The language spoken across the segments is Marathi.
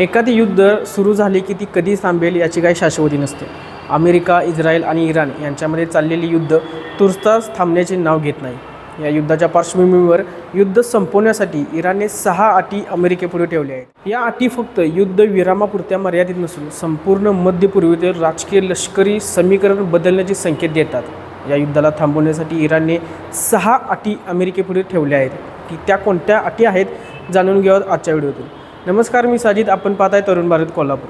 एखादी युद्ध सुरू झाले की ती कधी थांबेल याची काही शाश्वती नसते. अमेरिका, इस्रायल आणि इराण यांच्यामध्ये चाललेली युद्ध तुर्तास थांबण्याचे नाव घेत नाही. या युद्धाच्या पार्श्वभूमीवर युद्ध संपवण्यासाठी इराणने 6 अटी अमेरिकेपुढे ठेवल्या आहेत. या अटी फक्त युद्ध विरामापुरत्या मर्यादित नसून संपूर्ण मध्य पूर्वेतील राजकीय लष्करी समीकरण बदलण्याचे संकेत देतात. या युद्धाला थांबवण्यासाठी इराणने 6 अटी अमेरिकेपुढे ठेवल्या आहेत. की त्या कोणत्या अटी आहेत जाणून घेऊयात आजच्या व्हिडिओतून. नमस्कार, मी साजिद. आपण पाहताय तरुण भारत कोल्हापूर.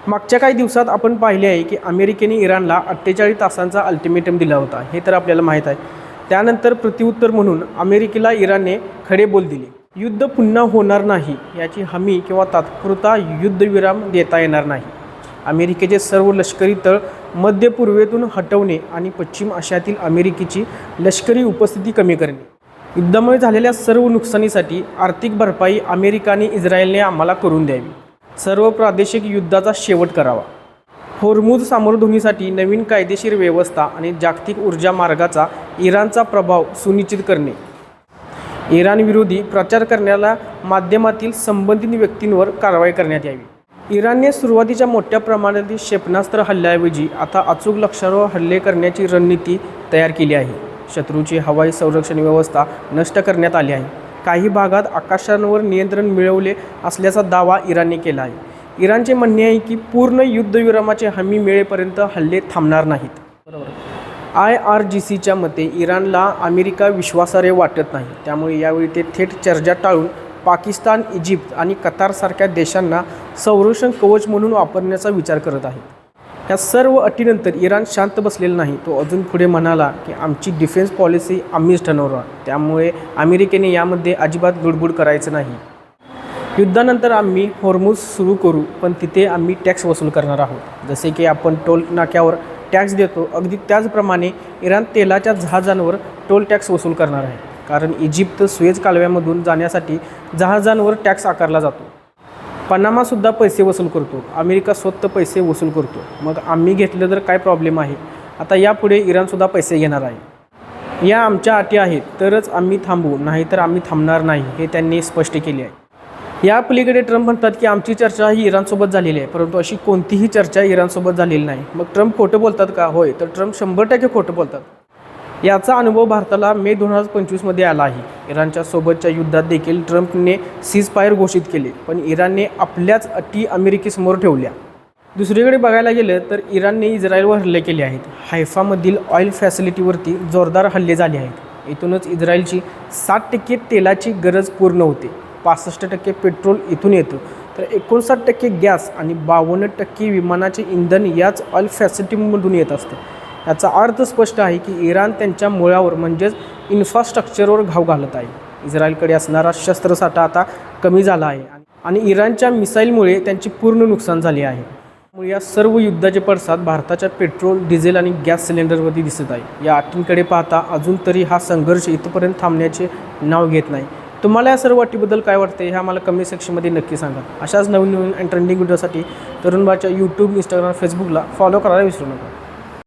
मागच्या काही दिवसात आपण पाहिले आहे की अमेरिकेने इराणला 48 तासांचा अल्टिमेटम दिला होता. हे तर आपल्याला माहीत आहे. त्यानंतर प्रत्युत्तर म्हणून अमेरिकेला इराणने खडे बोल दिले. युद्ध पुन्हा होणार नाही याची हमी किंवा तात्पुरता युद्धविराम देता येणार नाही. अमेरिकेचे सर्व लष्करी तळ मध्य पूर्वेतून हटवणे आणि पश्चिम आशियातील अमेरिकेची लष्करी उपस्थिती कमी करणे. युद्धामुळे झालेल्या सर्व नुकसानीसाठी आर्थिक भरपाई अमेरिका आणि इस्रायलने आम्हाला करून द्यावी. सर्व प्रादेशिक युद्धाचा शेवट करावा. होर्मुझ सामोरधुनीसाठी नवीन कायदेशीर व्यवस्था आणि जागतिक ऊर्जा मार्गाचा इराणचा प्रभाव सुनिश्चित करणे. इराणविरोधी प्रचार करण्याला माध्यमातील संबंधित व्यक्तींवर कारवाई करण्यात यावी. इराणने सुरुवातीच्या मोठ्या प्रमाणातील क्षेपणास्त्र हल्ल्याऐवजी आता अचूक लक्ष्यावर हल्ले करण्याची रणनीती तयार केली आहे. शत्रूची हवाई संरक्षण व्यवस्था नष्ट करण्यात आली आहे. काही भागात आकाशांवर नियंत्रण मिळवले असल्याचा दावा इराणने केला आहे. इराणचे म्हणणे आहे की पूर्ण युद्धविरामाची हमी मिळेपर्यंत हल्ले थांबणार नाहीत. बरोबर. IRGCच्या मते इराणला अमेरिका विश्वासार्ह वाटत नाही. त्यामुळे यावेळी ते थेट चर्चा टाळून पाकिस्तान, इजिप्त आणि कतारसारख्या देशांना संरक्षण कवच म्हणून वापरण्याचा विचार करत आहे. या सर्व अटीनंतर इराण शांत बसलेला नाही. तो अजून पुढे म्हणाला की आमची डिफेन्स पॉलिसी आम्हीच ठरवणार. त्यामुळे अमेरिकेने यामध्ये अजिबात गुडबुड करायचं नाही. युद्धानंतर आम्ही होर्मुझ सुरू करू, पण तिथे आम्ही टॅक्स वसूल करणार आहोत. जसे की आपण टोल नाक्यावर टॅक्स देतो, अगदी त्याचप्रमाणे इराण तेलाच्या जहाजांवर टोल टॅक्स वसूल करणार आहे. कारण इजिप्त सुएझ कालव्यामधून जाण्यासाठी जहाजांवर टॅक्स आकारला जातो. पनामासुद्धा पैसे वसूल करतो. अमेरिका स्वतः पैसे वसूल करतो. मग आम्ही घेतलं तर काय प्रॉब्लेम आहे? आता यापुढे इराणसुद्धा पैसे घेणार आहे. या आमच्या अटी आहेत तरच आम्ही थांबू, नाहीतर आम्ही थांबणार नाही, हे त्यांनी स्पष्ट केले आहे. या पलीकडे ट्रम्प म्हणतात की आमची चर्चा ही इराणसोबत झालेली आहे, परंतु अशी कोणतीही चर्चा इराणसोबत झालेली नाही. मग ट्रम्प खोटं बोलतात का? होय, तर ट्रम्प 100% खोटं बोलतात. याचा अनुभव भारताला मे 2025मध्ये आला आहे. इराणच्या सोबतच्या युद्धात देखील ट्रम्पने सीजफायर घोषित केले, पण इराणने आपल्याच अटी अमेरिकेसमोर ठेवल्या. दुसरीकडे बघायला गेलं तर इराणने इस्रायलवर हल्ले केले आहेत. हैफामधील ऑइल फॅसिलिटीवरती जोरदार हल्ले झाले आहेत. इथूनच इस्रायलची 60% तेलाची गरज पूर्ण होते. 65% पेट्रोल इथून येतं, तर 59% गॅस आणि 52% विमानाचे इंधन याच ऑइल फॅसिलिटीमधून येत असतं. याचा अर्थ स्पष्ट आहे की इराण त्यांच्या मुळावर म्हणजेच इन्फ्रास्ट्रक्चरवर घाव घालत आहे. इस्रायलकडे असणारा शस्त्रसाठा आता कमी झाला आहे आणि इराणच्या मिसाईलमुळे त्यांची पूर्ण नुकसान झाले आहे. त्यामुळे या सर्व युद्धाचे पडसाद भारताच्या पेट्रोल, डिझेल आणि गॅस सिलेंडरवरती दिसत आहे. या अटींकडे पाहता अजून तरी हा संघर्ष इथपर्यंत थांबण्याचे नाव घेत नाही. तुम्हाला या सर्व अटीबद्दल काय वाटते हे आम्हाला कमेंट सेक्शनमध्ये नक्की सांगा. अशाच नवीन आणि ट्रेंडिंग व्हिडिओसाठी तरुण भारतच्या यूट्यूब, इंस्टाग्राम, फेसबुकला फॉलो करायला विसरू नका.